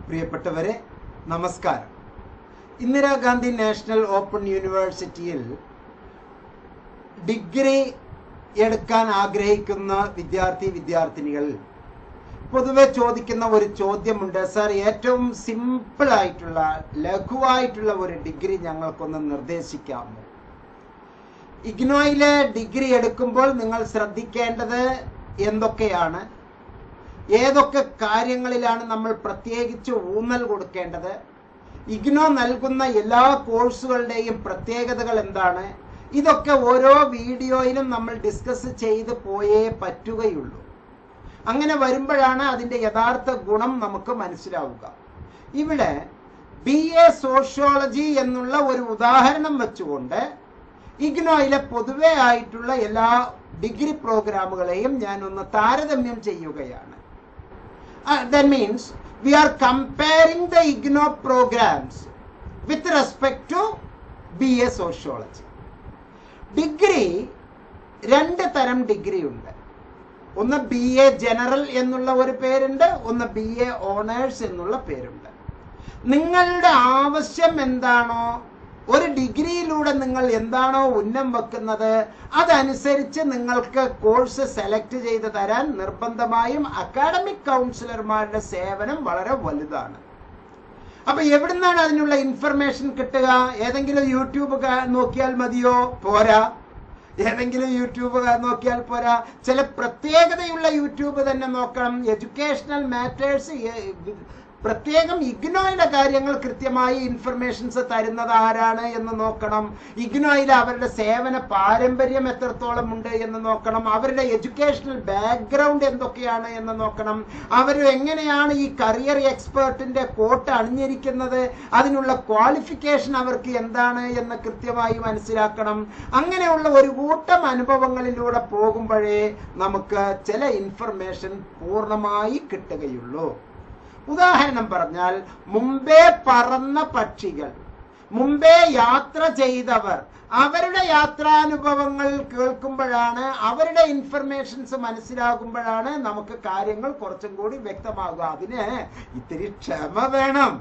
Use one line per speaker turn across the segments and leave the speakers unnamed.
പ്രിയപ്പെട്ടവരെ നമസ്കാരം. Indira Gandhi national open യൂണിവേഴ്സിറ്റിയിൽ ഡിഗ്രി എടുക്കാൻ ആഗ്രഹിക്കുന്ന വിദ്യാർത്ഥിനികൾ പൊതുവെ ചോദിക്കുന്ന ഒരു ചോദ്യമുണ്ട്. സർ, ഏറ്റവും സിമ്പിൾ ആയിട്ടുള്ള ലഘുവായിട്ടുള്ള ഒരു ഡിഗ്രി ഞങ്ങൾക്കൊന്ന് നിർദ്ദേശിക്കാമോ? ഇഗ്നോയിലെ ഡിഗ്രി എടുക്കുമ്പോൾ നിങ്ങൾ ശ്രദ്ധിക്കേണ്ടത് എന്തൊക്കെയാണ്, ഏതൊക്കെ കാര്യങ്ങളിലാണ് നമ്മൾ പ്രത്യേകിച്ച് ഊന്നൽ കൊടുക്കേണ്ടത്, ഇഗ്നോ നൽകുന്ന എല്ലാ കോഴ്സുകളുടെയും പ്രത്യേകതകൾ എന്താണ്, ഇതൊക്കെ ഓരോ വീഡിയോയിലും നമ്മൾ ഡിസ്കസ് ചെയ്ത് പോയേ പറ്റുകയുള്ളൂ. അങ്ങനെ വരുമ്പോഴാണ് അതിൻ്റെ യഥാർത്ഥ ഗുണം നമുക്ക് മനസ്സിലാവുക. ഇവിടെ BA സോഷ്യോളജി എന്നുള്ള ഒരു ഉദാഹരണം വെച്ചുകൊണ്ട് ഇഗ്നോയിലെ പൊതുവെ ആയിട്ടുള്ള എല്ലാ ഡിഗ്രി പ്രോഗ്രാമുകളെയും ഞാൻ ഒന്ന് താരതമ്യം ചെയ്യുകയാണ്. That means we are comparing the IGNO programs with respect to BA Sociology. Degree രണ്ട് തരം ഡിഗ്രി ഉണ്ട്. ഒന്ന് BA ജനറൽ എന്നുള്ള ഒരു പേരുണ്ട്, ഒന്ന് BA ഓണേഴ്സ് എന്നുള്ള പേരുണ്ട്. നിങ്ങളുടെ ആവശ്യം എന്താണോ, ഒരു ഡിഗ്രിയിലൂടെ നിങ്ങൾ എന്താണോ ഉന്നം വെക്കുന്നത് അതനുസരിച്ച് നിങ്ങൾക്ക് കോഴ്സ് സെലക്ട് ചെയ്ത് തരാൻ നിർബന്ധമായും അക്കാഡമിക് കൗൺസിലർമാരുടെ സേവനം വളരെ വലുതാണ്. അപ്പൊ എവിടുന്നാണ് അതിനുള്ള ഇൻഫർമേഷൻ കിട്ടുക? ഏതെങ്കിലും യൂട്യൂബ് നോക്കിയാൽ മതിയോ? പോരാ. ഏതെങ്കിലും യൂട്യൂബ് നോക്കിയാൽ പോരാ, ചില പ്രത്യേകതയുള്ള യൂട്യൂബ് തന്നെ നോക്കണം. എഡ്യൂക്കേഷണൽ മാറ്റേഴ്സ്, പ്രത്യേകം ഇഗ്നോയുടെ കാര്യങ്ങൾ കൃത്യമായി ഇൻഫർമേഷൻസ് തരുന്നത് ആരാണ് എന്ന് നോക്കണം. ഇഗ്നോയിൽ അവരുടെ സേവന പാരമ്പര്യം എത്രത്തോളം ഉണ്ട് എന്ന് നോക്കണം. അവരുടെ എഡ്യൂക്കേഷണൽ ബാക്ക്ഗ്രൗണ്ട് എന്തൊക്കെയാണ് എന്ന് നോക്കണം. അവർ എങ്ങനെയാണ് ഈ കരിയർ എക്സ്പേർട്ടിന്റെ കോട്ട് അണിഞ്ഞിരിക്കുന്നത്, അതിനുള്ള ക്വാളിഫിക്കേഷൻ അവർക്ക് എന്താണ് എന്ന് കൃത്യമായി മനസ്സിലാക്കണം. അങ്ങനെയുള്ള ഒരു കൂട്ടം അനുഭവങ്ങളിലൂടെ പോകുമ്പോഴേ നമുക്ക് ചില ഇൻഫർമേഷൻ പൂർണ്ണമായി കിട്ടുകയുള്ളൂ. ഉദാഹരണം പറഞ്ഞാൽ, മുമ്പേ പറന്ന പക്ഷികൾ, മുമ്പേ യാത്ര ചെയ്തവർ, അവരുടെ യാത്രാനുഭവങ്ങൾ കേൾക്കുമ്പോഴാണ്, അവരുടെ ഇൻഫർമേഷൻസ് മനസ്സിലാകുമ്പോഴാണ് നമുക്ക് കാര്യങ്ങൾ കുറച്ചും കൂടി വ്യക്തമാകുക. അതിന് ഇത്തിരി ക്ഷമ വേണം.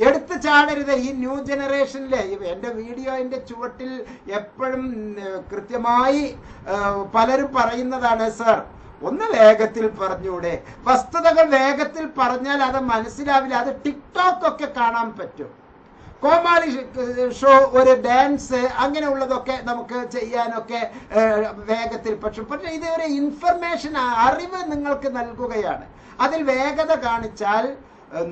എടുത്തു ചാടരുത്. ഈ ന്യൂ ജനറേഷനിലെ എൻ്റെ വീഡിയോന്റെ ചുവട്ടിൽ എപ്പോഴും കൃത്യമായി പലരും പറയുന്നതാണ്, സർ ഒന്ന് വേഗത്തിൽ പറഞ്ഞൂടെ, വസ്തുതകൾ വേഗത്തിൽ പറഞ്ഞാൽ അത് മനസ്സിലാവില്ല. അത് ടിക്ടോക്ക് ഒക്കെ കാണാൻ പറ്റും, കോമാളി ഷോ, ഒരു ഡാൻസ്, അങ്ങനെയുള്ളതൊക്കെ നമുക്ക് ചെയ്യാനൊക്കെ വേഗത്തിൽ പക്ഷെ ഇത് ഒരു ഇൻഫർമേഷൻ, അറിവ് നിങ്ങൾക്ക് നൽകുകയാണ്. അതിൽ വേഗത കാണിച്ചാൽ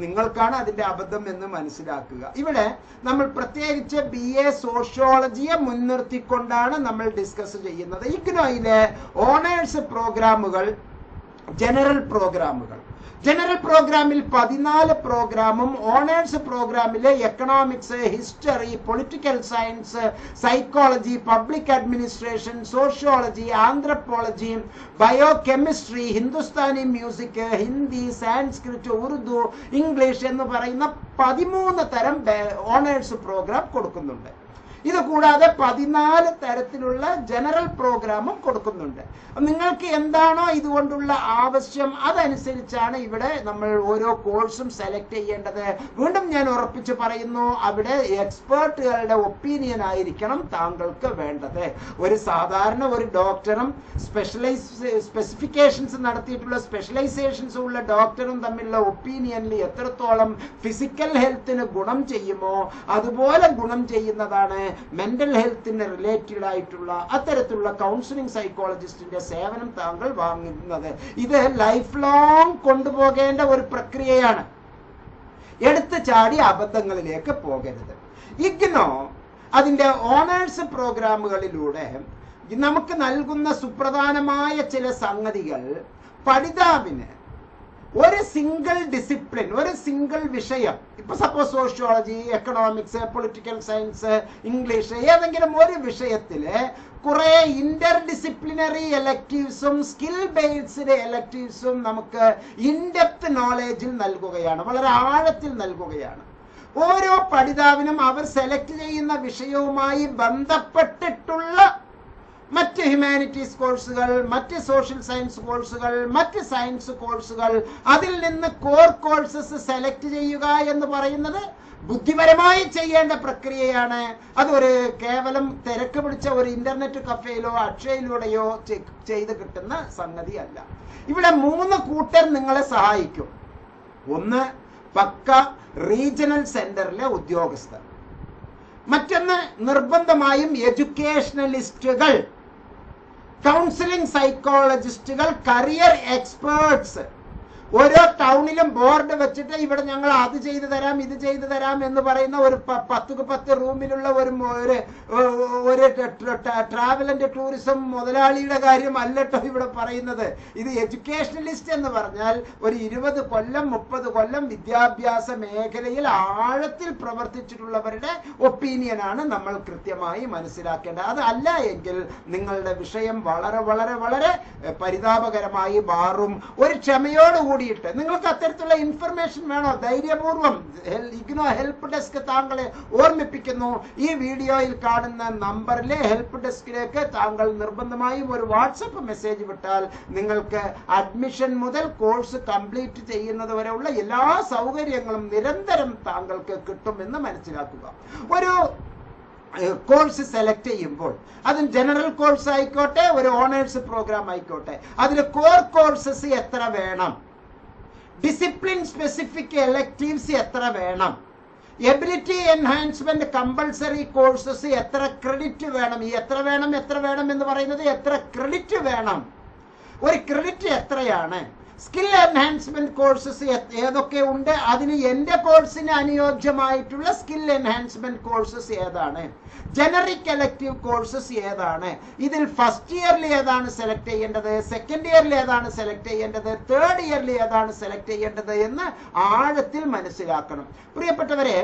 നിങ്ങൾക്കാണ് അതിന്റെ അബദ്ധം എന്ന് മനസ്സിലാക്കുക. ഇവിടെ നമ്മൾ പ്രത്യേകിച്ച് BA സോഷ്യോളജിയെ മുൻനിർത്തിക്കൊണ്ടാണ് നമ്മൾ ഡിസ്കസ് ചെയ്യുന്നത്. ഇഗ്നോയിലെ ഓണേഴ്സ് പ്രോഗ്രാമുകൾ, ജനറൽ പ്രോഗ്രാമിൽ 14 പ്രോഗ്രാമും, ഓണേഴ്സ് പ്രോഗ്രാമിലെ economics, history, political science, psychology, public administration, sociology, anthropology, biochemistry, Hindustani music, Hindi, Sanskrit, Urdu, English എന്ന് പറയുന്ന 13 തരം ഓണേഴ്സ് പ്രോഗ്രാം കൊടുക്കുന്നുണ്ട്. ഇത് കൂടാതെ 14 തരത്തിലുള്ള ജനറൽ പ്രോഗ്രാമും കൊടുക്കുന്നുണ്ട്. നിങ്ങൾക്ക് എന്താണോ ഇതുകൊണ്ടുള്ള ആവശ്യം അതനുസരിച്ചാണ് ഇവിടെ നമ്മൾ ഓരോ കോഴ്സും സെലക്ട് ചെയ്യേണ്ടത്. വീണ്ടും ഞാൻ ഉറപ്പിച്ച് പറയുന്നു, അവിടെ എക്സ്പേർട്ടുകളുടെ ഒപ്പീനിയൻ ആയിരിക്കണം താങ്കൾക്ക് വേണ്ടത്. ഒരു സാധാരണ ഒരു ഡോക്ടറും സ്പെസിഫിക്കേഷൻസ് നടത്തിയിട്ടുള്ള സ്പെഷ്യലൈസേഷൻസ് ഉള്ള ഡോക്ടറും തമ്മിലുള്ള ഒപ്പീനിയനിൽ എത്രത്തോളം ഫിസിക്കൽ ഹെൽത്തിന് ഗുണം ചെയ്യുമോ അതുപോലെ ഗുണം ചെയ്യുന്നതാണ് മെന്റൽ ഹെൽത്തിന് റിലേറ്റഡ് ആയിട്ടുള്ള അത്തരത്തിലുള്ള കൗൺസിലിംഗ് സൈക്കോളജിസ്റ്റിന്റെ സേവനം താങ്കൾ വാങ്ങുന്നത്. ഇത് ലൈഫ് ലോങ് കൊണ്ടുപോകേണ്ട ഒരു പ്രക്രിയയാണ്. എടുത്തു ചാടി അബദ്ധങ്ങളിലേക്ക് പോകരുത്. ഇഗ്നോ അതിന്റെ ഓണേഴ്സ് പ്രോഗ്രാമുകളിലൂടെ നമുക്ക് നൽകുന്ന സുപ്രധാനമായ ചില സംഗതികൾ പഠിതാവിന് ഒരു സിംഗിൾ ഡിസിപ്ലിൻ, ഒരു സിംഗിൾ വിഷയം, ഇപ്പൊ suppose sociology, economics, political science, English, ഏതെങ്കിലും ഒരു വിഷയത്തില് കുറെ ഇന്റർ ഡിസിപ്ലിനറി എലക്ടീവ്സും സ്കിൽ ബേസ്ഡ് എലക്ടീവ്സും നമുക്ക് ഇൻഡെപ്ത് നോളേജിൽ നൽകുകയാണ്, വളരെ ആഴത്തിൽ നൽകുകയാണ്. ഓരോ പഠിതാവിനും അവർ സെലക്ട് ചെയ്യുന്ന വിഷയവുമായി ബന്ധപ്പെട്ടിട്ടുള്ള മറ്റ് ഹ്യൂമാനിറ്റീസ് കോഴ്സുകൾ, മറ്റ് സോഷ്യൽ സയൻസ് കോഴ്സുകൾ, മറ്റ് സയൻസ് കോഴ്സുകൾ, അതിൽ നിന്ന് കോർ കോഴ്സസ് സെലക്ട് ചെയ്യുക എന്ന് പറയുന്നത് ബുദ്ധിപരമായി ചെയ്യേണ്ട പ്രക്രിയയാണ്. അതൊരു കേവലം തിരക്ക് പിടിച്ച ഒരു ഇന്റർനെറ്റ് കഫേയിലോ അക്ഷയയിലൂടെയോ ചെയ്ത് കിട്ടുന്ന സംഗതിയല്ല. ഇവിടെ 3 കൂട്ടർ നിങ്ങളെ സഹായിക്കും. ഒന്ന് പക്ക റീജിയണൽ സെന്ററിലെ ഉദ്യോഗസ്ഥർ, മറ്റൊന്ന് നിർബന്ധമായും എഡ്യൂക്കേഷണലിസ്റ്റുകൾ, കൗൺസിലിംഗ് സൈക്കോളജിസ്റ്റുകൾ, കരിയർ എക്സ്പേർട്സ്. ഓരോ ടൗണിലും ബോർഡ് വെച്ചിട്ട് ഇവിടെ ഞങ്ങൾ അത് ചെയ്തു തരാം ഇത് ചെയ്തു തരാം എന്ന് പറയുന്ന ഒരു 10 റൂമിലുള്ള ഒരു ട്രാവൽ ആൻഡ് ടൂറിസം മുതലാളിയുടെ കാര്യം അല്ലട്ടോ ഇവിടെ പറയുന്നത്. ഇത് എഡ്യൂക്കേഷണലിസ്റ്റ് എന്ന് പറഞ്ഞാൽ ഒരു 20 കൊല്ലം 30 കൊല്ലം വിദ്യാഭ്യാസ മേഖലയിൽ ആഴത്തിൽ പ്രവർത്തിച്ചിട്ടുള്ളവരുടെ ഒപ്പീനിയനാണ് നമ്മൾ കൃത്യമായി മനസ്സിലാക്കേണ്ടത്. അത് അല്ല എങ്കിൽ നിങ്ങളുടെ വിഷയം വളരെ വളരെ വളരെ പരിതാപകരമായി മാറും. ഒരു ക്ഷമയോടുകൂടി നിങ്ങൾക്ക് അത്തരത്തിലുള്ള ഇൻഫർമേഷൻ വേണോ, ധൈര്യപൂർവ്വം ഇഗ്നോ ഹെൽപ്പ് ഡെസ്ക് താങ്കളെ ഓർമ്മിപ്പിക്കുന്നു. ഈ വീഡിയോയിൽ കാണുന്ന നമ്പറിലെ ഹെൽപ്പ് ഡെസ്കിലേക്ക് താങ്കൾ നിർബന്ധമായും ഒരു വാട്സപ്പ് മെസ്സേജ് വിട്ടാൽ നിങ്ങൾക്ക് അഡ്മിഷൻ മുതൽ കോഴ്സ് കംപ്ലീറ്റ് ചെയ്യുന്നത് വരെയുള്ള എല്ലാ സൗകര്യങ്ങളും നിരന്തരം താങ്കൾക്ക് കിട്ടുമെന്ന് മനസ്സിലാക്കുക. ഒരു കോഴ്സ് സെലക്ട് ചെയ്യുമ്പോൾ അത് ജനറൽ കോഴ്സ് ആയിക്കോട്ടെ, ഒരു ഓണേഴ്സ് പ്രോഗ്രാം ആയിക്കോട്ടെ, അതിൽ കോർ കോഴ്സസ് എത്ര വേണം, ഡിസിപ്ലിൻ സ്പെസിഫിക് എലക്റ്റീവ്സ് എത്ര വേണം, എബിലിറ്റി എൻഹാൻസ്മെന്റ് കമ്പൾസറി കോഴ്സസ് എത്ര ക്രെഡിറ്റ് വേണം. ഈ എത്ര വേണം എന്ന് പറയുന്നത് എത്ര ക്രെഡിറ്റ് വേണം, ഒരു ക്രെഡിറ്റ് എത്രയാണ്, സ്കിൽ എൻഹാൻസ്മെന്റ് കോഴ്സസ് ഏതൊക്കെ ഉണ്ട്, അതിന് എന്റെ കോഴ്സിന് അനുയോജ്യമായിട്ടുള്ള സ്കിൽ എൻഹാൻസ്മെന്റ് കോഴ്സസ് ഏതാണ്, ജനറിക് എലക്റ്റീവ് കോഴ്സസ് ഏതാണ്, ഇതിൽ ഫസ്റ്റ് ഇയറിൽ ഏതാണ് സെലക്ട് ചെയ്യേണ്ടത്, സെക്കൻഡ് ഇയറിൽ ഏതാണ് സെലക്ട് ചെയ്യേണ്ടത്, തേർഡ് ഇയറിൽ ഏതാണ് സെലക്ട് ചെയ്യേണ്ടത് എന്ന് ആഴത്തിൽ മനസ്സിലാക്കണം. പ്രിയപ്പെട്ടവരെ,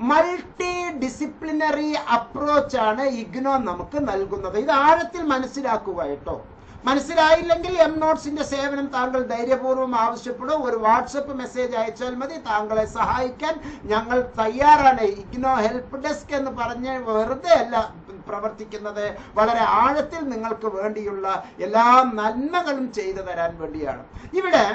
മൾട്ടി ഡിസിപ്ലിനറി അപ്രോച്ചാണ് ഇഗ്നോ നമുക്ക് നൽകുന്നത്. ഇത് ആഴത്തിൽ മനസ്സിലാക്കുക കേട്ടോ. മനസ്സിലായില്ലെങ്കിൽ എം നോട്ട്സിന്റെ സേവനം താങ്കൾ ധൈര്യപൂർവ്വം ആവശ്യപ്പെടും. ഒരു വാട്സപ്പ് മെസ്സേജ് അയച്ചാൽ മതി. താങ്കളെ സഹായിക്കാൻ ഞങ്ങൾ തയ്യാറാണ്. ഇഗ്നോ ഹെൽപ്പ് ഡെസ്ക് എന്ന് പറഞ്ഞ് വെറുതെ അല്ല പ്രവർത്തിക്കുന്നത്, വളരെ ആഴത്തിൽ നിങ്ങൾക്ക് വേണ്ടിയുള്ള എല്ലാ നന്മകളും ചെയ്തു തരാൻ വേണ്ടിയാണ്. ഇവിടെ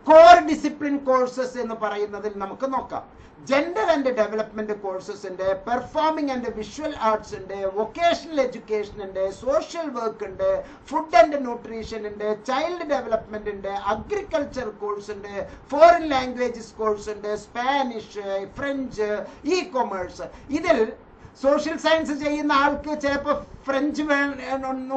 കോർ ഡിസിപ്ലിൻ കോഴ്സസ് എന്ന് പറയുന്നതിൽ നമുക്ക് നോക്കാം. ജെൻഡർ ആൻഡ് ഡെവലപ്മെന്റ് കോഴ്സസ് ഉണ്ട്, പെർഫോമിംഗ് ആൻഡ് വിഷ്വൽ ആർട്സ് ഉണ്ട്, വൊക്കേഷണൽ എഡ്യൂക്കേഷൻ ഉണ്ട്, സോഷ്യൽ വർക്ക് ഉണ്ട്, ഫുഡ് ആൻഡ് ന്യൂട്രീഷൻ ഉണ്ട്, ചൈൽഡ് ഡെവലപ്മെന്റ് ഉണ്ട്, അഗ്രികൾച്ചർ കോഴ്സ് ഉണ്ട്, ഫോറിൻ ലാംഗ്വേജസ് കോഴ്സ് ഉണ്ട്, സ്പാനിഷ്, ഫ്രഞ്ച്, ഇ കൊമേഴ്സ്. ഇതിൽ സോഷ്യൽ സയൻസ് ചെയ്യുന്ന ആൾക്ക് ചിലപ്പോൾ ഫ്രഞ്ച്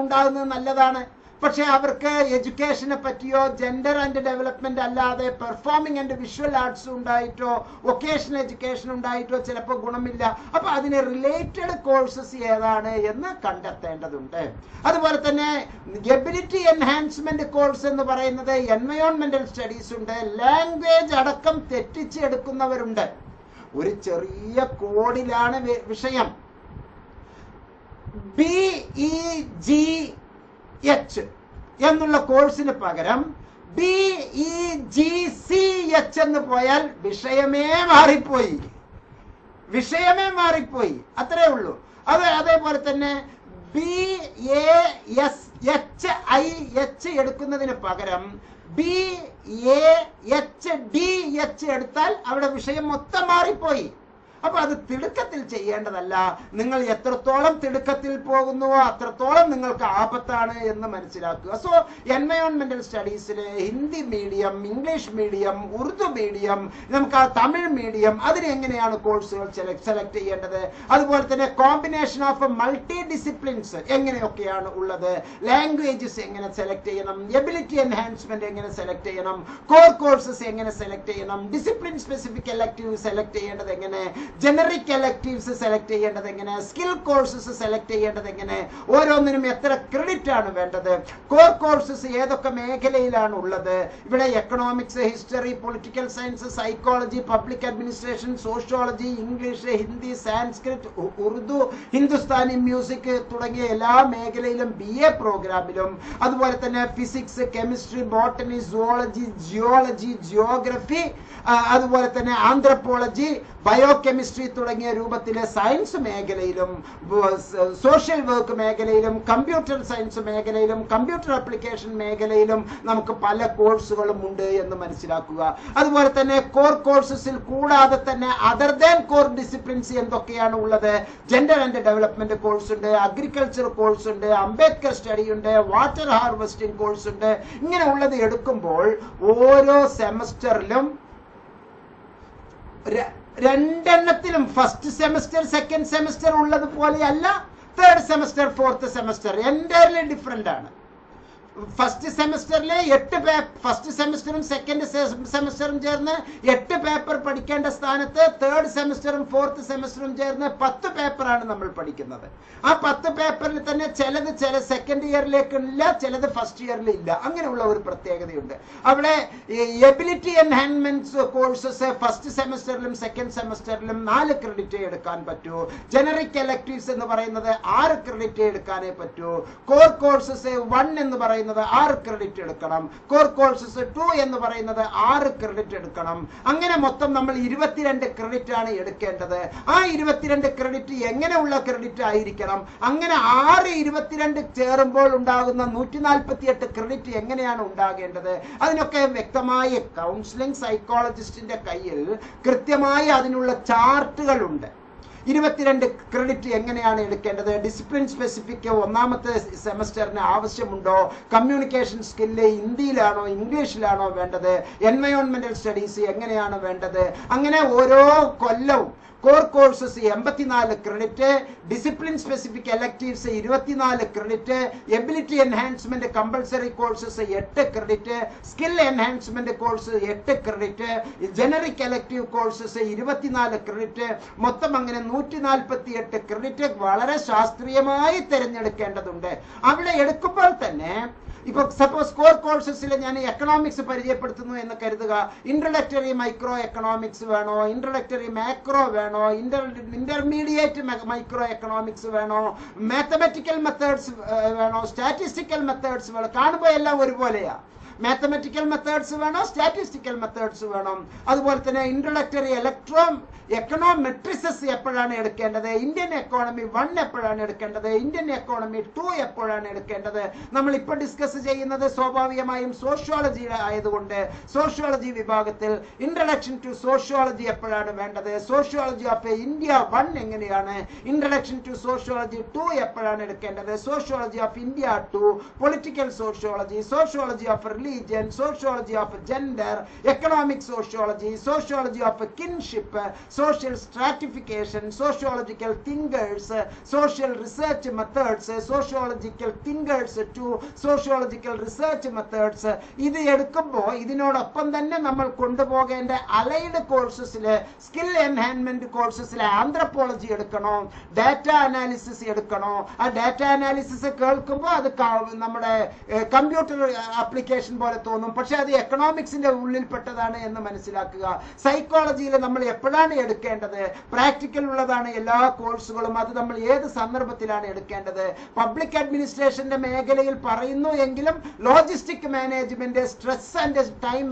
ഉണ്ടാകുന്നത് നല്ലതാണ്. പക്ഷെ അവർക്ക് എഡ്യൂക്കേഷനെ പറ്റിയോ ജെൻഡർ ആൻഡ് ഡെവലപ്മെന്റ് അല്ലാതെ പെർഫോമിംഗ് ആൻഡ് വിഷ്വൽ ആർട്സ് ഉണ്ടായിട്ടോ വൊക്കേഷണൽ എഡ്യൂക്കേഷൻ ഉണ്ടായിട്ടോ ചിലപ്പോൾ ഗുണമില്ല. അപ്പൊ അതിന് റിലേറ്റഡ് കോഴ്സസ് ഏതാണ് എന്ന് കണ്ടെത്തേണ്ടതുണ്ട്. അതുപോലെ തന്നെ എബിലിറ്റി എൻഹാൻസ്മെന്റ് കോഴ്സ് എന്ന് പറയുന്നത് എൻവയോൺമെന്റൽ സ്റ്റഡീസ് ഉണ്ട്, ലാംഗ്വേജ് അടക്കം തെറ്റിച്ചെടുക്കുന്നവരുണ്ട്. ഒരു ചെറിയ കോഡിലാണ് വിഷയം. BEGH എന്നുള്ള കോഴ്സിന് പകരം BEGCH എന്ന് പോയാൽ വിഷയമേ മാറിപ്പോയി. അത്രേ ഉള്ളൂ. അതേപോലെ തന്നെ BASHIH എടുക്കുന്നതിന് പകരം BAHDH എടുത്താൽ അവിടെ വിഷയം മൊത്തം മാറിപ്പോയി. അപ്പൊ അത് തിടുക്കത്തിൽ ചെയ്യേണ്ടതല്ല. നിങ്ങൾ എത്രത്തോളം തിടുക്കത്തിൽ പോകുന്നുവോ അത്രത്തോളം നിങ്ങൾക്ക് ആപത്താണ് എന്ന് മനസ്സിലാക്കുക. സോ എൻവയോൺമെന്റൽ സ്റ്റഡീസില് Hindi medium, English medium, Urdu medium, നമുക്ക് തമിഴ് മീഡിയം, അതിന് എങ്ങനെയാണ് കോഴ്സുകൾ സെലക്ട് ചെയ്യേണ്ടത്, അതുപോലെ തന്നെ കോമ്പിനേഷൻ ഓഫ് മൾട്ടി ഡിസിപ്ലിൻസ് എങ്ങനെയൊക്കെയാണ് ഉള്ളത്, ലാംഗ്വേജസ് എങ്ങനെ സെലക്ട് ചെയ്യണം, എബിലിറ്റി എൻഹാൻസ്മെന്റ് എങ്ങനെ സെലക്ട് ചെയ്യണം, കോർ കോഴ്സസ് എങ്ങനെ സെലക്ട് ചെയ്യണം, ഡിസിപ്ലിൻ സ്പെസിഫിക് എലക്റ്റീവ് സെലക്ട് ചെയ്യേണ്ടത് എങ്ങനെ, ജനറിക് എലക്റ്റീവ്സ് സെലക്ട് ചെയ്യേണ്ടത് എങ്ങനെ, സ്കിൽ കോഴ്സസ് സെലക്ട് ചെയ്യേണ്ടത് എങ്ങനെ, ഓരോന്നിനും എത്ര ക്രെഡിറ്റ് ആണ് വേണ്ടത്, കോർ കോഴ്സസ് ഏതൊക്കെ മേഖലയിലാണ് ഉള്ളത്. ഇവിടെ economics, history, political science, psychology, public administration, sociology, English, Hindi, Sanskrit, Urdu, Hindustani music തുടങ്ങിയ എല്ലാ മേഖലയിലും BA പ്രോഗ്രാമിലും, അതുപോലെ തന്നെ physics, chemistry, botany, zoology, geology, geography, അതുപോലെ തന്നെ ആന്ത്രപ്പോളജി, ബയോകെമിസ്ട്രി, കെമിസ്ട്രി തുടങ്ങിയ രൂപത്തിലെ സയൻസ് മേഖലയിലും സോഷ്യൽ വർക്ക് മേഖലയിലും കമ്പ്യൂട്ടർ സയൻസ് മേഖലയിലും കമ്പ്യൂട്ടർ ആപ്ലിക്കേഷൻ മേഖലയിലും നമുക്ക് പല കോഴ്സുകളും ഉണ്ട് എന്ന് മനസ്സിലാക്കുക. അതുപോലെ തന്നെ കോർ കോഴ്സസിൽ കൂടാതെ തന്നെ അതർ ദാൻ കോർ ഡിസിപ്ലിൻസ് എന്തൊക്കെയാണ് ഉള്ളത്? ജെൻഡർ ആൻഡ് ഡെവലപ്മെന്റ് കോഴ്സ് ഉണ്ട്, അഗ്രികൾച്ചർ കോഴ്സ് ഉണ്ട്, അംബേദ്കർ സ്റ്റഡി ഉണ്ട്, വാട്ടർ ഹാർവെസ്റ്റിംഗ് കോഴ്സ് ഉണ്ട്. ഇങ്ങനെ ഉള്ളത് എടുക്കുമ്പോൾ ഓരോ സെമസ്റ്ററിലും രണ്ടെണ്ണത്തിലും ഫസ്റ്റ് സെമസ്റ്റർ സെക്കൻഡ് സെമസ്റ്റർ ഉള്ളത് പോലെയല്ല third semester fourth semester. Entirely different ആണ്. ഫസ്റ്റ് സെമസ്റ്ററിലെ ഫസ്റ്റ് സെമസ്റ്ററും സെക്കൻഡ് സെമസ്റ്ററും ചേർന്ന് 8 പേപ്പർ പഠിക്കേണ്ട സ്ഥാനത്ത് തേർഡ് സെമസ്റ്ററും ഫോർത്ത് സെമസ്റ്ററും ചേർന്ന് 10 പേപ്പറാണ് നമ്മൾ പഠിക്കുന്നത്. ആ 10 പേപ്പറിൽ തന്നെ ചില സെക്കൻഡ് ഇയറിലേക്ക് ഇല്ല, ചിലത് ഫസ്റ്റ് ഇയറിൽ ഇല്ല. അങ്ങനെയുള്ള ഒരു പ്രത്യേകതയുണ്ട്. അവിടെ എബിലിറ്റി എൻഹാൻസ്മെന്റ് കോഴ്സസ് ഫസ്റ്റ് സെമസ്റ്ററിലും സെക്കൻഡ് സെമസ്റ്ററിലും 4 ക്രെഡിറ്റ് എടുക്കാൻ പറ്റൂ. ജനറിക് എലക്ടീവ്സ് എന്ന് പറയുന്നത് 6 ക്രെഡിറ്റ് എടുക്കാനേ പറ്റൂ. കോർ കോഴ്സസ് 1 എന്ന് പറയുന്നത് 6 ക്രെഡിറ്റ് എടുക്കണം. കോർ കോഴ്സസ് 2 എന്ന് പറയുന്നത് 6 ക്രെഡിറ്റ് എടുക്കണം. അങ്ങനെ മൊത്തം നമ്മൾ 22 ക്രെഡിറ്റ് ആണ് എടുക്കേണ്ടത്. ആ 22 ക്രെഡിറ്റ് എങ്ങനെയുള്ള ക്രെഡിറ്റ് ആയിരിക്കണം? അങ്ങനെ 6-22 ചേരുമ്പോൾ ഉണ്ടാകുന്ന 148 ക്രെഡിറ്റ് എങ്ങനെയാണ് ഉണ്ടാകേണ്ടത്? അതിനൊക്കെ വ്യക്തമായ കൗൺസിലിംഗ് സൈക്കോളജിസ്റ്റിന്റെ കയ്യിൽ കൃത്യമായി അതിനുള്ള ചാർട്ടുകളുണ്ട്. 22 ക്രെഡിറ്റ് എങ്ങനെയാണ് എടുക്കേണ്ടത്? ഡിസിപ്ലിൻ സ്പെസിഫിക് ഒന്നാമത്തെ സെമസ്റ്ററിന് ആവശ്യമുണ്ടോ? കമ്മ്യൂണിക്കേഷൻ സ്കില്ല് ഹിന്ദിയിലാണോ ഇംഗ്ലീഷിലാണോ വേണ്ടത്? എൻവയോൺമെന്റൽ സ്റ്റഡീസ് എങ്ങനെയാണ് വേണ്ടത്? അങ്ങനെ ഓരോ കൊല്ലവും core courses 84 credit, discipline specific electives 24 credit, ability enhancement compulsory courses 8 credit, skill enhancement course 8 credit, generic elective courses 24 credit, മൊത്തം അങ്ങനെ 148 ക്രെഡിറ്റ് വളരെ ശാസ്ത്രീയമായി തിരഞ്ഞെടുക്കേണ്ടതുണ്ട്. അവിടെ എടുക്കുമ്പോൾ തന്നെ ഇപ്പൊ സപ്പോസ് കോർ കോഴ്സസിൽ ഞാൻ എക്കണോമിക്സ് പരിചയപ്പെടുത്തുന്നു എന്ന് കരുതുക. ഇൻട്രൊഡക്ടറി മൈക്രോ എക്കണോമിക്സ് വേണോ? ഇൻട്രൊഡക്ടറി മാക്രോ വേണോ? ഇന്റർമീഡിയറ്റ് മൈക്രോ എക്കണോമിക്സ് വേണോ? മാത്തമാറ്റിക്കൽ മെത്തേഡ്സ് വേണോ? സ്റ്റാറ്റിസ്റ്റിക്കൽ മെത്തേഡ്സ് വേണോ? കാണുമ്പോൾ എല്ലാം ഒരുപോലെയാ. മാത്തമാറ്റിക്കൽ മെത്തേഡ്സ് വേണോ? സ്റ്റാറ്റിസ്റ്റിക്കൽ മെത്തേഡ്സ് വേണം. അതുപോലെ തന്നെ ഇൻട്രൊഡക്ടറി എക്കണോമെട്രിസസ് എപ്പോഴാണ് എടുക്കേണ്ടത്? ഇന്ത്യൻ എക്കോണമി 1 എപ്പോഴാണ് എടുക്കേണ്ടത്? ഇന്ത്യൻ എക്കോണമി 2 എപ്പോഴാണ് എടുക്കേണ്ടത്? നമ്മൾ ഇപ്പോൾ ഡിസ്കസ് ചെയ്യുന്നത് സ്വാഭാവികമായും സോഷ്യോളജി ആയതുകൊണ്ട് സോഷ്യോളജി വിഭാഗത്തിൽ ഇൻട്രൊഡക്ഷൻ ടു സോഷ്യോളജി എപ്പോഴാണ് വേണ്ടത്? സോഷ്യോളജി ഓഫ് ഇന്ത്യ 1 എങ്ങനെയാണ്? ഇൻട്രൊഡക്ഷൻ ടു സോഷ്യോളജി 2 എപ്പോഴാണ് എടുക്കേണ്ടത്? Sociology of India 2, political sociology, sociology of religion, sociology of gender, economic sociology, sociology of kinship, social stratification, sociological thinkers, social research methods, sociological thinkers to sociological research methods. ഇത് എടുക്കുമ്പോൾ ഇതിനോടൊപ്പം തന്നെ നമ്മൾ കൊണ്ടുപോകേണ്ട allied കോഴ്സസില് skill enhancement കോഴ്സസിലെ anthropology എടുക്കണോ? Data analysis എടുക്കണോ? ആ data analysis കേൾക്കുമ്പോൾ അത് നമ്മുടെ കമ്പ്യൂട്ടർ ആപ്ലിക്കേഷൻ പോലെ തോന്നും, പക്ഷെ അത് എക്കണോമിക്സിന്റെ ഉള്ളിൽപ്പെട്ടതാണ് എന്ന് മനസ്സിലാക്കുക. സൈക്കോളജിയിൽ നമ്മൾ എപ്പോഴാണ് എടുക്കേണ്ടത്? പ്രാക്ടിക്കൽ ഉള്ളതാണ് എല്ലാ കോഴ്സുകളും. അത് നമ്മൾ ഏത് സന്ദർഭത്തിലാണ് എടുക്കേണ്ടത്? പബ്ലിക് അഡ്മിനിസ്ട്രേഷന്റെ മേഖലയിൽ പറയുന്നു എങ്കിലും logistic management, stress and time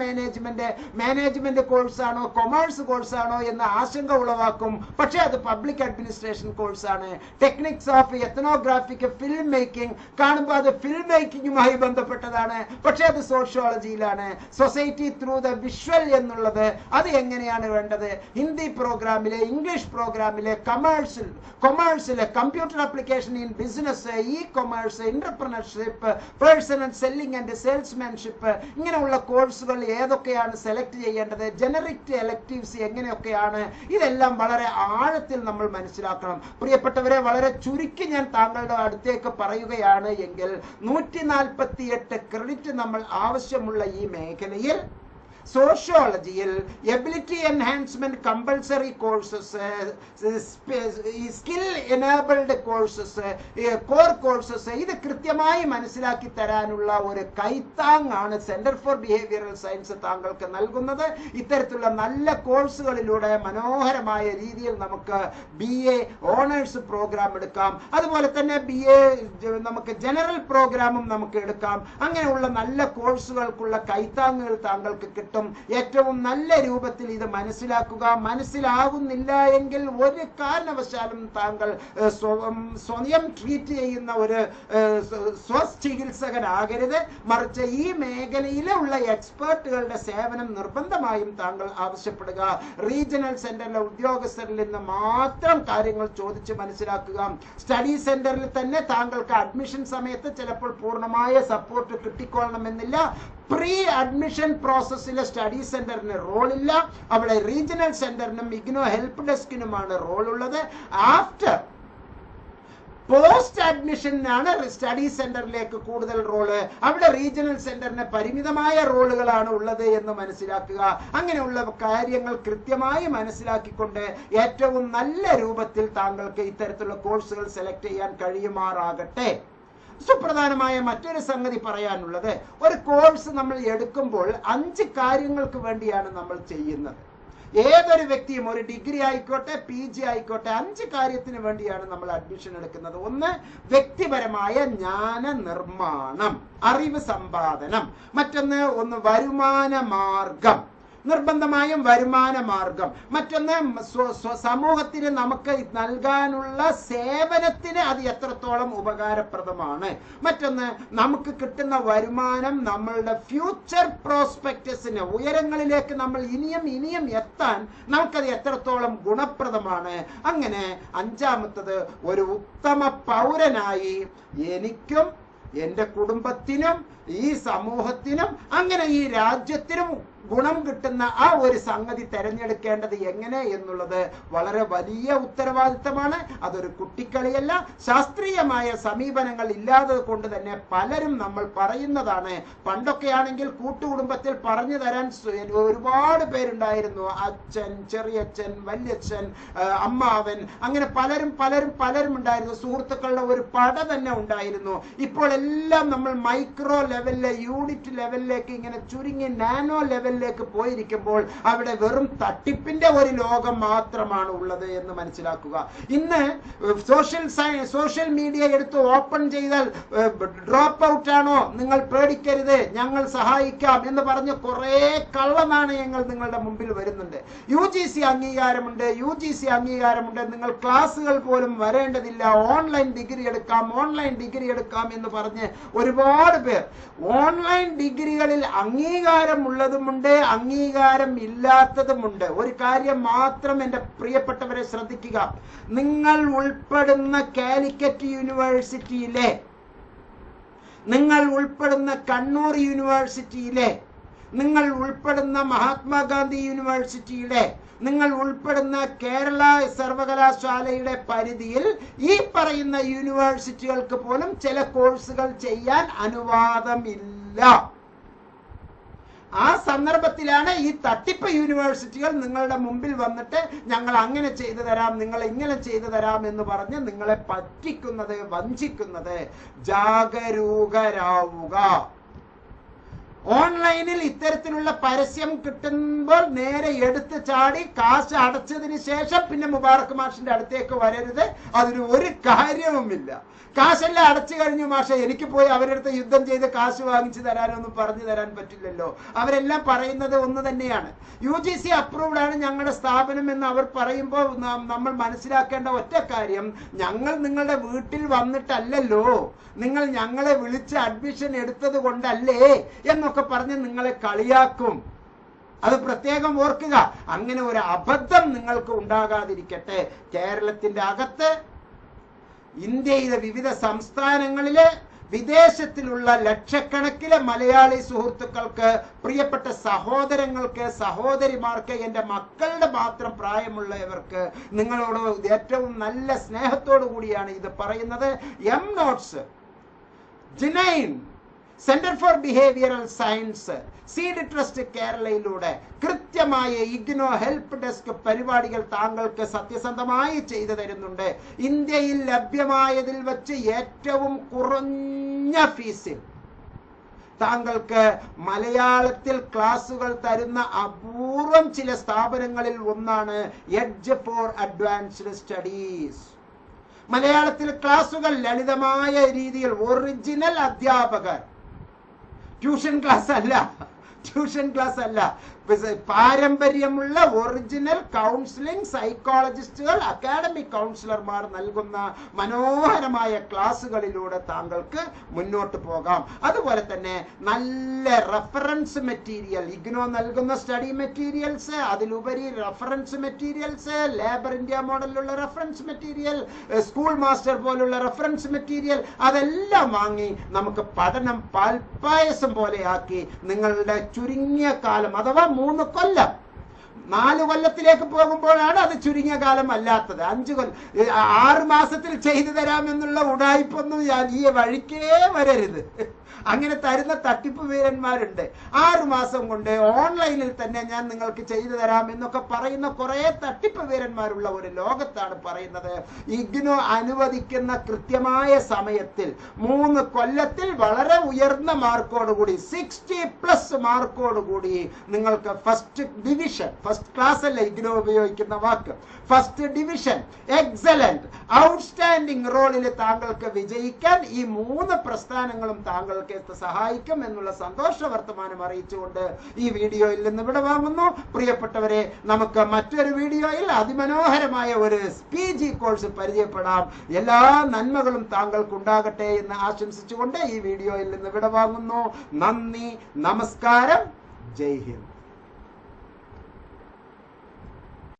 management കോഴ്സാണോ കൊമേഴ്സ് കോഴ്സാണോ എന്ന ആശങ്ക ഉളവാക്കും. പക്ഷെ അത് പബ്ലിക് അഡ്മിനിസ്ട്രേഷൻ കോഴ്സാണ്. Techniques of ethnographic film making കാണുമ്പോൾ അത് ഫിലിം മേക്കിങ്ങുമായി ബന്ധപ്പെട്ടതാണ്, പക്ഷെ അത് സോഷ്യോളജിയിലാണ്. സൊസൈറ്റി ത്രൂ ദ വിഷ്വൽ എന്നുള്ളത് അത് എങ്ങനെയാണ് വേണ്ടത്? ഹിന്ദി പ്രോഗ്രാമിലെ, ഇംഗ്ലീഷ് പ്രോഗ്രാമിലെ, കൊമേഴ്സിലെ, computer application in business, e commerce, എന്റർപ്രണർഷിപ്പ്, പേഴ്സണൽ സെല്ലിംഗ് ആൻഡ് സെയിൽസ്മാൻഷിപ്പ്, ഇങ്ങനെയുള്ള കോഴ്സുകൾ ഏതൊക്കെയാണ് സെലക്ട് ചെയ്യേണ്ടത്? ജനറിക് എലക്ടീവ്സ് എങ്ങനെയൊക്കെയാണ്? ഇതെല്ലാം വളരെ ആഴത്തിൽ നമ്മൾ മനസ്സിലാക്കണം. പ്രിയപ്പെട്ടവരെ, വളരെ ചുരുക്കി ഞാൻ താങ്കളുടെ അടുത്തേക്ക് പറയുകയാണ് എങ്കിൽ 148 ക്രെഡിറ്റ് നമ്മൾ ആവശ്യമുള്ള ഈ മേഖലയിൽ സോഷ്യോളജിയിൽ ability enhancement compulsory courses, skill enabled courses, core courses, ഇത് കൃത്യമായി മനസ്സിലാക്കി തരാനുള്ള ഒരു കൈത്താങ്ങാണ് സെന്റർ ഫോർ ബിഹേവിയറൽ സയൻസ് താങ്കൾക്ക് നൽകുന്നത്. ഇത്തരത്തിലുള്ള നല്ല കോഴ്സുകളിലൂടെ മനോഹരമായ രീതിയിൽ നമുക്ക് BA ഓണേഴ്സ് പ്രോഗ്രാം എടുക്കാം. അതുപോലെ തന്നെ BA നമുക്ക് ജനറൽ പ്രോഗ്രാമും നമുക്ക് എടുക്കാം. അങ്ങനെയുള്ള നല്ല കോഴ്സുകൾക്കുള്ള കൈത്താങ്ങുകൾ താങ്കൾക്ക് കിട്ടും. കിട്ടും. ഏറ്റവും നല്ല രൂപത്തിൽ ഇത് മനസ്സിലാക്കുക. മനസ്സിലാകുന്നില്ല എങ്കിൽ ഒരു കാരണവശാലും താങ്കൾ സ്വയം ട്രീറ്റ് ചെയ്യുന്ന ഒരു സ്വചികിത്സകനാകരുത്. മറിച്ച് ഈ മേഖലയിലുള്ള എക്സ്പേർട്ടുകളുടെ സേവനം നിർബന്ധമായും താങ്കൾ ആവശ്യപ്പെടുക. റീജിയണൽ സെന്ററിലെ ഉദ്യോഗസ്ഥരിൽ നിന്ന് മാത്രം കാര്യങ്ങൾ ചോദിച്ച് മനസ്സിലാക്കുക. സ്റ്റഡി സെന്ററിൽ തന്നെ താങ്കൾക്ക് അഡ്മിഷൻ സമയത്ത് ചിലപ്പോൾ പൂർണ്ണമായ സപ്പോർട്ട് കിട്ടിക്കൊള്ളണമെന്നില്ല. പ്രീ അഡ്മിഷൻ പ്രോസസ്സിലെ സ്റ്റഡി സെന്ററിന് റോളില്ല. അവിടെ റീജിയണൽ സെന്ററിനും ഇഗ്നോ ഹെൽപ്പ് ഡെസ്കിനുമാണ് റോൾ ഉള്ളത്. ആഫ്റ്റർ പോസ്റ്റ് അഡ്മിഷനാണ് സ്റ്റഡി സെന്ററിലേക്ക് കൂടുതൽ റോള്. അവിടെ റീജിയണൽ സെന്ററിന് പരിമിതമായ റോളുകളാണ് ഉള്ളത് എന്ന് മനസ്സിലാക്കുക. അങ്ങനെയുള്ള കാര്യങ്ങൾ കൃത്യമായി മനസ്സിലാക്കിക്കൊണ്ട് ഏറ്റവും നല്ല രൂപത്തിൽ താങ്കൾക്ക് ഇത്തരത്തിലുള്ള കോഴ്സുകൾ സെലക്ട് ചെയ്യാൻ കഴിയുമാറാകട്ടെ. സുപ്രധാനമായ മറ്റൊരു സംഗതി പറയാനുള്ളത്, ഒരു കോഴ്സ് നമ്മൾ എടുക്കുമ്പോൾ 5 കാര്യങ്ങൾക്ക് വേണ്ടിയാണ് നമ്മൾ ചെയ്യുന്നത്. ഏതൊരു വ്യക്തിയും ഒരു ഡിഗ്രി ആയിക്കോട്ടെ PG ആയിക്കോട്ടെ 5 കാര്യത്തിന് വേണ്ടിയാണ് നമ്മൾ അഡ്മിഷൻ എടുക്കുന്നത്. ഒന്ന്, വ്യക്തിപരമായ ജ്ഞാന നിർമ്മാണം, അറിവ് സമ്പാദനം. മറ്റൊന്ന് വരുമാന മാർഗം, നിർബന്ധമായും വരുമാന മാർഗം. മറ്റൊന്ന് സമൂഹത്തിന് നമുക്ക് നൽകാനുള്ള സേവനത്തിന് അത് എത്രത്തോളം ഉപകാരപ്രദമാണ്. മറ്റൊന്ന്, നമുക്ക് കിട്ടുന്ന വരുമാനം നമ്മളുടെ ഫ്യൂച്ചർ പ്രോസ്പെക്ടസിന്, ഉയരങ്ങളിലേക്ക് നമ്മൾ ഇനിയും എത്താൻ നമുക്കത് എത്രത്തോളം ഗുണപ്രദമാണ്. അങ്ങനെ 5-മത്തത്, ഒരു ഉത്തമ പൗരനായി എനിക്കും എൻ്റെ കുടുംബത്തിനും ഈ സമൂഹത്തിനും അങ്ങനെ ഈ രാജ്യത്തിനും ഗുണം കിട്ടുന്ന ആ ഒരു സംഗതി തെരഞ്ഞെടുക്കേണ്ടത് എങ്ങനെ എന്നുള്ളത് വളരെ വലിയ ഉത്തരവാദിത്തമാണ്. അതൊരു കുട്ടിക്കളിയല്ല. ശാസ്ത്രീയമായ സമീപനങ്ങൾ ഇല്ലാതെ കൊണ്ട് തന്നെ പലരും നമ്മൾ പറയുന്നതാണ്. പണ്ടൊക്കെയാണെങ്കിൽ കൂട്ടുകുടുംബത്തിൽ പറഞ്ഞു തരാൻ ഒരുപാട് പേരുണ്ടായിരുന്നു. അച്ഛൻ, ചെറിയച്ഛൻ, വല്യച്ഛൻ, അമ്മാവൻ, അങ്ങനെ പലരും ഉണ്ടായിരുന്നു. സുഹൃത്തുക്കളുടെ ഒരു പട തന്നെ ഉണ്ടായിരുന്നു. ഇപ്പോൾ എല്ലാം നമ്മൾ മൈക്രോ ലെവലിലെ, യൂണിറ്റ് ലെവലിലേക്ക് ഇങ്ങനെ ചുരുങ്ങി നാനോ ലെവലിലേക്ക് പോയിരിക്കുമ്പോൾ അവിടെ വെറും തട്ടിപ്പിന്റെ ഒരു ലോകം മാത്രമാണ് ഉള്ളത് എന്ന് മനസ്സിലാക്കുക. ഇന്ന് സോഷ്യൽ മീഡിയ എടുത്ത് ഓപ്പൺ ചെയ്താൽ ഡ്രോപ്പ് ഔട്ട് ആണോ, നിങ്ങൾ പേടിക്കരുത്, ഞങ്ങൾ സഹായിക്കാം എന്ന് പറഞ്ഞ് കുറെ കള്ളനാണയങ്ങൾ നിങ്ങളുടെ മുമ്പിൽ വരുന്നുണ്ട്. UGC അംഗീകാരമുണ്ട്, നിങ്ങൾ ക്ലാസുകൾ പോലും വരേണ്ടതില്ല, ഓൺലൈൻ ഡിഗ്രി എടുക്കാം എന്ന് പറഞ്ഞ് ഒരുപാട് പേർ. ഓൺലൈൻ ഡിഗ്രികളിൽ അംഗീകാരമുള്ളതുമുണ്ട്, അംഗീകാരം ഇല്ലാത്തതുമുണ്ട്. ഒരു കാര്യം മാത്രം എൻ്റെ പ്രിയപ്പെട്ടവരെ ശ്രദ്ധിക്കുക. നിങ്ങൾ ഉൾപ്പെടുന്ന കാലിക്കറ്റ് യൂണിവേഴ്സിറ്റിയിലെ, നിങ്ങൾ ഉൾപ്പെടുന്ന കണ്ണൂർ യൂണിവേഴ്സിറ്റിയിലെ, നിങ്ങൾ ഉൾപ്പെടുന്ന മഹാത്മാഗാന്ധി യൂണിവേഴ്സിറ്റിയുടെ, നിങ്ങൾ ഉൾപ്പെടുന്ന കേരള സർവകലാശാലയുടെ പരിധിയിൽ ഈ പറയുന്ന യൂണിവേഴ്സിറ്റികൾക്ക് പോലും ചില കോഴ്സുകൾ ചെയ്യാൻ അനുവാദമില്ല. ആ സന്ദർഭത്തിലാണ് ഈ തട്ടിപ്പ് യൂണിവേഴ്സിറ്റികൾ നിങ്ങളുടെ മുമ്പിൽ വന്നിട്ട് ഞങ്ങൾ അങ്ങനെ ചെയ്തു തരാം, നിങ്ങൾ ഇങ്ങനെ ചെയ്തു തരാം എന്ന് പറഞ്ഞ് നിങ്ങളെ പറ്റിക്കുന്നത്, വഞ്ചിക്കുന്നത്. ജാഗരൂകരാവുക. ഓൺലൈനിൽ ഇത്തരത്തിലുള്ള പരസ്യം കിട്ടുമ്പോൾ നേരെ എടുത്ത് ചാടി കാശ് അടച്ചതിന് ശേഷം പിന്നെ മുബാറക് മാഷിന്റെ അടുത്തേക്ക് വരരുത്. അതിന് ഒരു കാര്യവുമില്ല. കാശെല്ലാം അടച്ചു കഴിഞ്ഞു മാഷെ, എനിക്ക് പോയി അവരുടെ അടുത്ത് യുദ്ധം ചെയ്ത് കാശ് വാങ്ങിച്ചു തരാനൊന്നും പറഞ്ഞു തരാൻ പറ്റില്ലല്ലോ. അവരെല്ലാം പറയുന്നത് ഒന്ന് തന്നെയാണ്. UGC അപ്രൂവ്ഡ് ആണ് ഞങ്ങളുടെ സ്ഥാപനം എന്ന് അവർ പറയുമ്പോൾ നമ്മൾ മനസ്സിലാക്കേണ്ട ഒറ്റ കാര്യം, ഞങ്ങൾ നിങ്ങളുടെ വീട്ടിൽ വന്നിട്ടല്ലല്ലോ, നിങ്ങൾ ഞങ്ങളെ വിളിച്ച് അഡ്മിഷൻ എടുത്തത് കൊണ്ടല്ലേ എന്നൊക്കെ പറഞ്ഞ് നിങ്ങളെ കളിയാക്കും. അത് പ്രത്യേകം ഓർക്കുക. അങ്ങനെ ഒരു അബദ്ധം നിങ്ങൾക്ക് ഉണ്ടാകാതിരിക്കട്ടെ. കേരളത്തിന്റെ അകത്ത്, ഇന്ത്യയിലെ വിവിധ സംസ്ഥാനങ്ങളിലെ, വിദേശത്തിലുള്ള ലക്ഷക്കണക്കിലെ മലയാളി സുഹൃത്തുക്കൾക്ക്, പ്രിയപ്പെട്ട സഹോദരങ്ങൾക്ക്, സഹോദരിമാർക്ക്, എൻ്റെ മക്കളുടെ മാത്രം പ്രായമുള്ളവർക്ക് നിങ്ങളോട് ഏറ്റവും നല്ല സ്നേഹത്തോടു കൂടിയാണ് ഇത് പറയുന്നത്. Notes genuine centre for behavioural science, seed trust കേരളയിലൂടെ കൃത്യമായ ഇഗ്നോ ഹെൽപ്പ് ഡെസ്ക് പരിപാടികൾ താങ്കൾക്ക് സത്യസന്ധമായി ചെയ്തു തരുന്നുണ്ട്. ഇന്ത്യയിൽ ലഭ്യമായതിൽ വെച്ച് ഏറ്റവും കുറഞ്ഞ ഫീസിൽ താങ്കൾക്ക് മലയാളത്തിൽ ക്ലാസുകൾ തരുന്ന അപൂർവം ചില സ്ഥാപനങ്ങളിൽ ഒന്നാണ് എഡ്ജ് ഫോർ അഡ്വാൻസ്ഡ് സ്റ്റഡീസ്. മലയാളത്തിൽ ക്ലാസുകൾ ലളിതമായ രീതിയിൽ, ഒറിജിനൽ അധ്യാപകർ, ട്യൂഷൻ ക്ലാസ് അല്ല, ട്യൂഷൻ ക്ലാസ് അല്ല, പാരമ്പര്യമുള്ള ഒറിജിനൽ കൗൺസിലിംഗ് സൈക്കോളജിസ്റ്റുകൾ, അക്കാഡമിക് കൗൺസിലർമാർ നൽകുന്ന മനോഹരമായ ക്ലാസ്സുകളിലൂടെ താങ്കൾക്ക് മുന്നോട്ട് പോകാം. അതുപോലെ തന്നെ നല്ല റെഫറൻസ് മെറ്റീരിയൽ, ഇഗ്നോ നൽകുന്ന സ്റ്റഡി മെറ്റീരിയൽസ്, അതിലുപരി റെഫറൻസ് മെറ്റീരിയൽസ്, ലേബർ ഇന്ത്യ മോഡലിലുള്ള റെഫറൻസ് മെറ്റീരിയൽ, സ്കൂൾ മാസ്റ്റർ പോലുള്ള റെഫറൻസ് മെറ്റീരിയൽ, അതെല്ലാം വാങ്ങി നമുക്ക് പഠനം പാൽപ്പായസം പോലെയാക്കി നിങ്ങളുടെ ചുരുങ്ങിയ കാലം, അഥവാ 3 കൊല്ലം, 4 കൊല്ലത്തിലേക്ക് പോകുമ്പോഴാണ് അത് ചുരുങ്ങിയ കാലം അല്ലാത്തത്. 5 കൊല്ലം 6 മാസത്തിൽ ചെയ്തു തരാമെന്നുള്ള ഉടായിപ്പൊന്നും ഞാൻ ഈ വഴിക്കേ വരരുത്. അങ്ങനെ തരുന്ന തട്ടിപ്പ് വീരന്മാരുണ്ട്. 6 മാസം കൊണ്ട് ഓൺലൈനിൽ തന്നെ ഞാൻ നിങ്ങൾക്ക് ചെയ്തു തരാം എന്നൊക്കെ പറയുന്ന കുറെ തട്ടിപ്പ് വീരന്മാരുള്ള ഒരു ലോകത്താണ് പറയുന്നത്. ഇഗ്നോ അനുവദിക്കുന്ന കൃത്യമായ സമയത്തിൽ 3 കൊല്ലത്തിൽ വളരെ ഉയർന്ന മാർക്കോടുകൂടി 60+ മാർക്കോടുകൂടി നിങ്ങൾക്ക് ഫസ്റ്റ് ഡിവിഷൻ, ഫസ്റ്റ് ക്ലാസ് അല്ല ഇഗ്നോ ഉപയോഗിക്കുന്ന വാക്ക്, ഫസ്റ്റ് ഡിവിഷൻ, എക്സലന്റ്, ഔട്ട്സ്റ്റാൻഡിംഗ് റോളിൽ താങ്കൾക്ക് വിജയിക്കാൻ ഈ 3 പ്രസ്ഥാനങ്ങളും താങ്കൾക്ക് സഹായിക്കും എന്നുള്ള സന്തോഷ വർത്തമാനം അറിയിച്ചുകൊണ്ട് ഈ വീഡിയോയിൽ നിന്ന് ഇവിടെ വാങ്ങുന്നു. പ്രിയപ്പെട്ടവരെ, നമുക്ക് മറ്റൊരു വീഡിയോയിൽ അതിമനോഹരമായ ഒരു PG കോഴ്സ് പരിചയപ്പെടാം. എല്ലാ നന്മകളും താങ്കൾക്ക് ഉണ്ടാകട്ടെ എന്ന് ആശംസിച്ചുകൊണ്ട് ഈ വീഡിയോയിൽ നിന്ന് ഇവിടെ വാങ്ങുന്നു. നന്ദി, നമസ്കാരം, ജയ് ഹിന്ദ്.